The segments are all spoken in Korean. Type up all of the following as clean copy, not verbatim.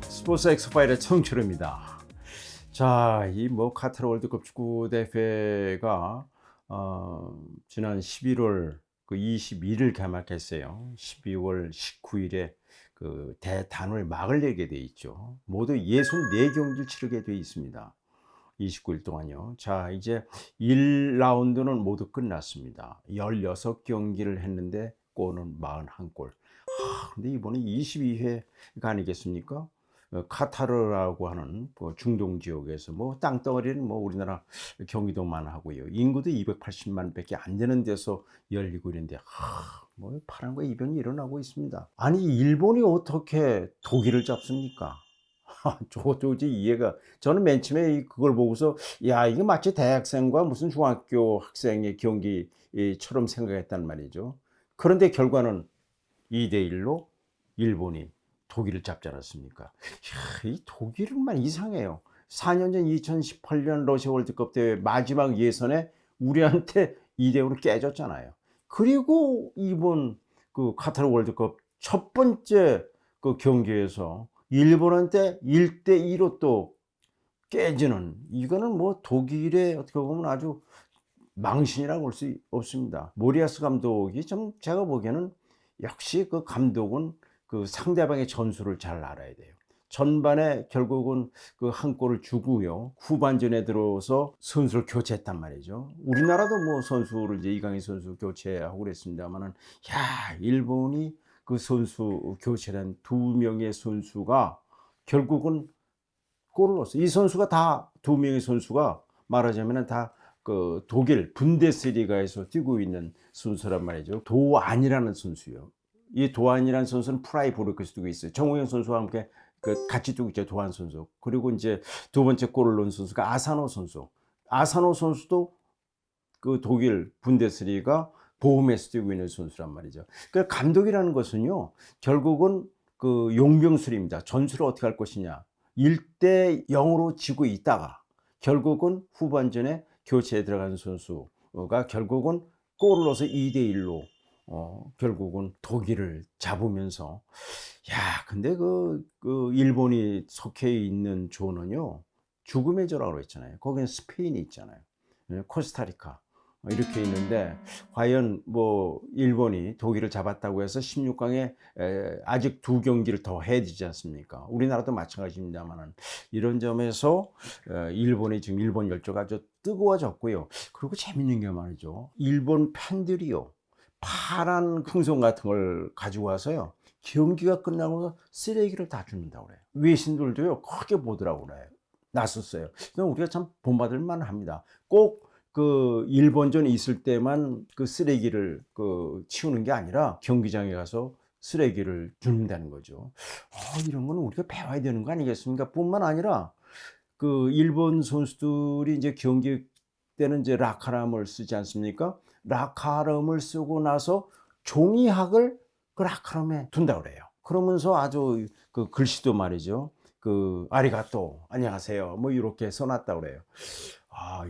스포츠 엑스파일의 청취입니다. 자, 이 카타르 월드컵 축구 대회가 지난 11월 21일 개막했어요. 12월 19일에 그 대단을 막을 내게 돼 있죠. 모두 64경기를 치르게 돼 있습니다. 29일 동안요. 자, 이제 1라운드는 모두 끝났습니다. 16경기를 했는데 골은 41골. 근데 이번에 22회가 아니겠습니까? 카타르라고 하는 중동 지역에서 땅덩어리는 우리나라 경기도만 하고요. 인구도 280만 밖에 안 되는 데서 열리고 있는데 파란과 이변이 일어나고 있습니다. 아니, 일본이 어떻게 독일을 잡습니까? 도저히 이해가. 저는 맨 처음에 그걸 보고서 야, 이게 마치 대학생과 무슨 중학교 학생의 경기처럼 생각했단 말이죠. 그런데 결과는 2대1로 일본이 독일을 잡지 않았습니까? 야, 이 독일은만 이상해요. 4년 전 2018년 러시아 월드컵 대회 마지막 예선에 우리한테 2대5로 깨졌잖아요. 그리고 이번 그 카타르 월드컵 첫 번째 그 경기에서 일본한테 1대2로 또 깨지는, 이거는 독일의 어떻게 보면 아주 망신이라고 볼 수 없습니다. 모리아스 감독이 좀 제가 보기에는 역시 그 감독은 그 상대방의 전술을 잘 알아야 돼요. 전반에 결국은 그 한 골을 주고요. 후반전에 들어서 선수를 교체했단 말이죠. 우리나라도 선수를 이제 이강인 선수 교체하고 그랬습니다만은, 야, 일본이 그 선수 교체한 2명의 선수가 결국은 골을 넣었어요. 이 선수가 다 2명의 선수가 말하자면 다 그 독일 분데스리가에서 뛰고 있는 선수란 말이죠. 도안이라는 선수요. 이 도안이라는 선수는 프라이부르크에서 뛰고 있어요. 정우영 선수와 함께 같이 뛰고 있죠. 도안 선수. 그리고 이제 두 번째 골을 넣은 선수가 아사노 선수. 아사노 선수도 그 독일 분데스리가 보훔에서 뛰고 있는 선수란 말이죠. 그러니까 감독이라는 것은요, 결국은 그 용병술입니다. 전술을 어떻게 할 것이냐. 1대0으로 지고 있다가 결국은 후반전에 교체에 들어가는 선수가 결국은 골을 넣어서 2대1로 결국은 독일을 잡으면서, 야, 근데 그 일본이 속해 있는 조는요, 죽음의 조라고 했잖아요. 거기는 스페인이 있잖아요. 코스타리카 이렇게 있는데, 과연 일본이 독일을 잡았다고 해서 16강에 아직 2경기를 더 해야 되지 않습니까? 우리나라도 마찬가지입니다만은, 이런 점에서 일본이 지금 일본 열조가 아주 뜨거워졌고요. 그리고 재밌는 게 말이죠, 일본 팬들이요, 파란 풍선 같은 걸 가지고 와서요, 경기가 끝나고 쓰레기를 다 줍는다고 그래요. 외신들도요 크게 보더라고 그래요. 났었어요. 그럼 우리가 참 본받을 만합니다. 꼭 그 일본전이 있을 때만 그 쓰레기를 치우는 게 아니라 경기장에 가서 쓰레기를 줍는다는 거죠. 이런 거는 우리가 배워야 되는 거 아니겠습니까? 뿐만 아니라 그 일본 선수들이 이제 경기 때는 이제 라카람을 쓰지 않습니까? 라카람을 쓰고 나서 종이학을 그 라카람에 둔다 그래요. 그러면서 아주 그 글씨도 말이죠, 그 아리가또, 안녕하세요, 이렇게 써놨다 그래요.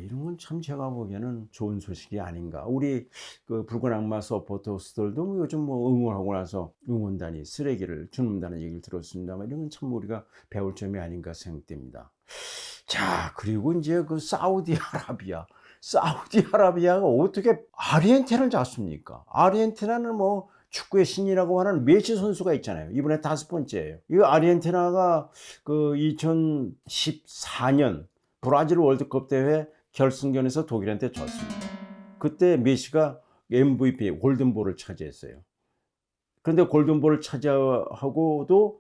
이런 건 참 제가 보기에는 좋은 소식이 아닌가. 우리 그 붉은 악마 서포터스들도 요즘 응원하고 나서 응원단이 쓰레기를 줍는다는 얘기를 들었습니다만, 이런 건 참 우리가 배울 점이 아닌가 생각됩니다. 자, 그리고 이제 그 사우디아라비아가 어떻게 아르헨티나를 잡습니까? 아르헨티나는 축구의 신이라고 하는 메시 선수가 있잖아요. 이번에 5번째예요. 이 아르헨티나가 그 2014년 브라질 월드컵 대회 결승전에서 독일한테 졌습니다. 그때 메시가 MVP 골든볼을 차지했어요. 그런데 골든볼을 차지하고도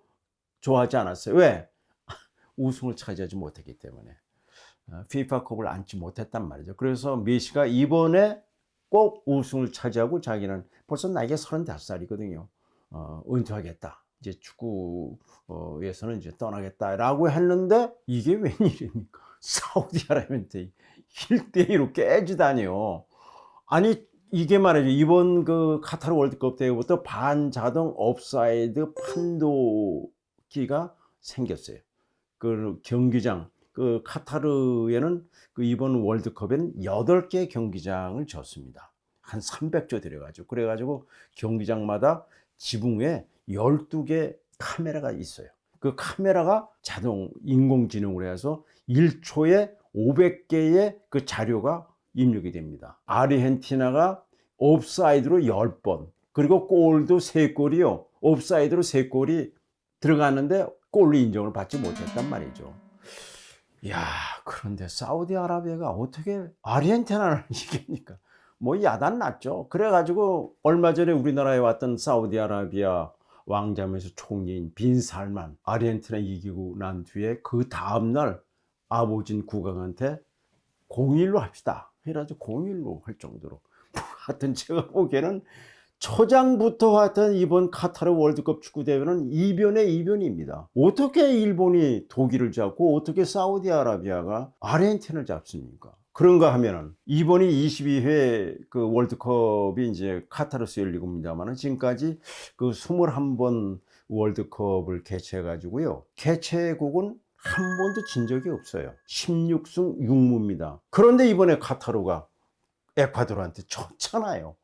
좋아하지 않았어요. 왜? 우승을 차지하지 못했기 때문에. 피파컵을 안지 못했단 말이죠. 그래서 메시가 이번에 꼭 우승을 차지하고, 자기는 벌써 나이가 35살이거든요. 은퇴하겠다. 이제 축구에서는 이제 떠나겠다라고 했는데, 이게 웬일입니까? 사우디아라비아한테 1대2로 깨지다니요. 아니, 이게 말이죠, 이번 그 카타르 월드컵 때부터 반자동 옵사이드 판도기가 생겼어요. 그 경기장 그 카타르에는 그 이번 월드컵에는 8개 경기장을 졌습니다. 한 300조 들여가지고. 그래가지고 경기장마다 지붕에 12개 카메라가 있어요. 그 카메라가 자동 인공지능으로 해서 1초에 500개의 그 자료가 입력이 됩니다. 아르헨티나가 옵사이드로 10번, 그리고 골도 3골이요. 옵사이드로 3골이 들어갔는데 골로 인정을 받지 못했단 말이죠. 야, 그런데 사우디아라비아가 어떻게 아르헨티나를 이깁니까? 뭐 야단 났죠. 그래가지고 얼마 전에 우리나라에 왔던 사우디아라비아 왕자면서 총리인 빈 살만 아르헨티나 이기고 난 뒤에 그 다음날 아보진 국왕한테 공일로 합시다. 이래가지고 공일로 할 정도로. 하여튼 제가 보기에는 초장부터 하여튼 이번 카타르 월드컵 축구대회는 이변의 이변입니다. 어떻게 일본이 독일을 잡고 어떻게 사우디아라비아가 아르헨티나를 잡습니까? 그런가 하면은 이번이 22회 그 월드컵이 이제 카타르에서 열리고 있습니다만 지금까지 그 21번 월드컵을 개최해 가지고요. 개최국은 한 번도 진 적이 없어요. 16승 6무입니다. 그런데 이번에 카타르가 에콰도르한테 졌잖아요.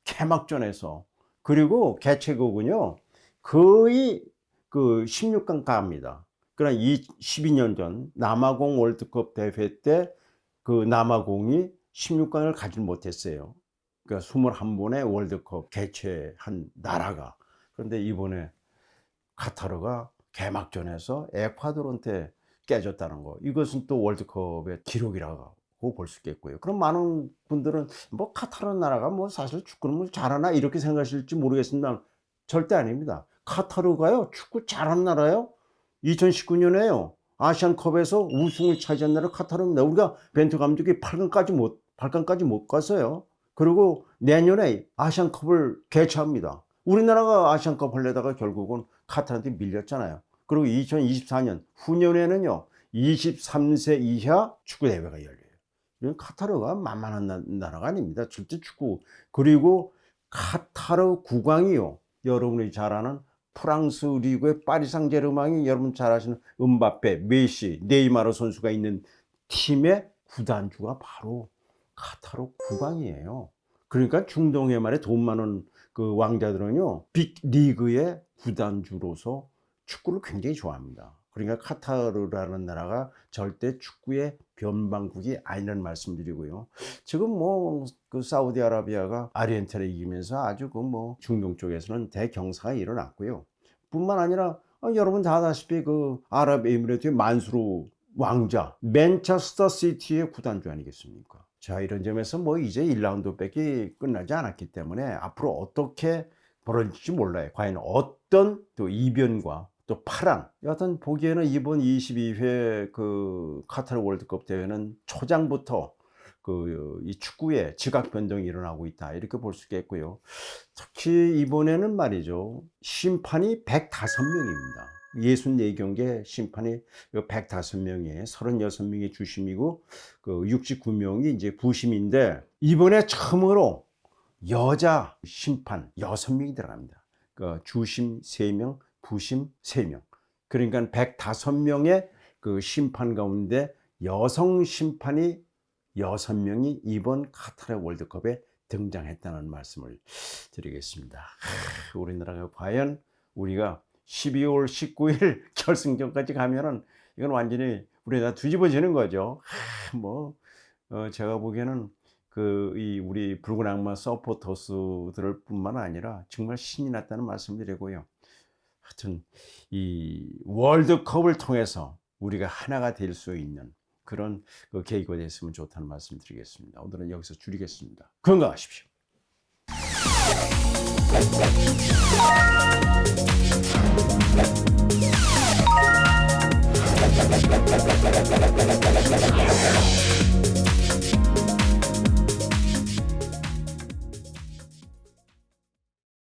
개막전에서. 그리고 개최국은요 거의 그 16강 갑니다. 그러나 12년 전 남아공 월드컵 대회 때 그 남아공이 16강을 가지 못했어요. 그러니까 21번의 월드컵 개최한 나라가. 그런데 이번에 카타르가 개막전에서 에콰도르한테 깨졌다는 거, 이것은 또 월드컵의 기록이라고 볼 수 있겠고요. 그럼 많은 분들은 뭐 카타르 나라가 뭐 사실 축구는 뭐 잘하나 이렇게 생각하실지 모르겠습니다. 절대 아닙니다. 카타르가요 축구 잘하는 나라예요. 2019년에요 아시안컵에서 우승을 차지한 나라 카타르입니다. 우리가 벤투 감독이 8강까지 못 갔어요. 그리고 내년에 아시안컵을 개최합니다. 우리나라가 아시안컵 하려다가 결국은 카타르한테 밀렸잖아요. 그리고 2024년 후년에는요 23세 이하 축구대회가 열려요. 카타르가 만만한 나라가 아닙니다. 절대 축구. 그리고 카타르 국왕이요, 여러분이 잘 아는 프랑스 리그의 파리 상제르맹이 여러분 잘 아시는 음바페, 메시, 네이마르 선수가 있는 팀의 구단주가 바로 카타르 국왕이에요. 그러니까 중동에 말에 돈 많은 그 왕자들은요 빅 리그의 구단주로서 축구를 굉장히 좋아합니다. 그러니까 카타르라는 나라가 절대 축구의 변방국이 아니라는 말씀드리고요. 지금 뭐 그 사우디아라비아가 아르헨티나를 이기면서 아주 그 뭐 중동 쪽에서는 대경사가 일어났고요. 뿐만 아니라 여러분 다 아다시피 그 아랍에미리트의 만수르 왕자, 맨체스터 시티의 구단주 아니겠습니까? 자, 이런 점에서 뭐 이제 1라운드밖에 끝나지 않았기 때문에 앞으로 어떻게 벌어질지 몰라요. 과연 어떤 또 이변과 또 파란, 여하튼 보기에는 이번 22회 그 카타르 월드컵 대회는 초장부터 그 이 축구에 지각 변동이 일어나고 있다, 이렇게 볼 수 있겠고요. 특히 이번에는 말이죠, 심판이 105명입니다. 64경기에 심판이 105명에 36명이 주심이고 그 69명이 이제 부심인데, 이번에 처음으로 여자 심판 6명이 들어갑니다. 그 주심 3명, 부심 3명. 그러니까 105명의 그 심판 가운데 여성 심판이 6명이 이번 카타르 월드컵에 등장했다는 말씀을 드리겠습니다. 우리나라가 과연 우리가 12월 19일 결승전까지 가면은 이건 완전히 우리나라 뒤집어지는 거죠. 제가 보기에는 우리 붉은 악마 서포터스들 뿐만 아니라 정말 신이 났다는 말씀드리고요. 하여튼 이 월드컵을 통해서 우리가 하나가 될 수 있는 그런 그 계기가 됐으면 좋다는 말씀 드리겠습니다. 오늘은 여기서 줄이겠습니다. 건강하십시오.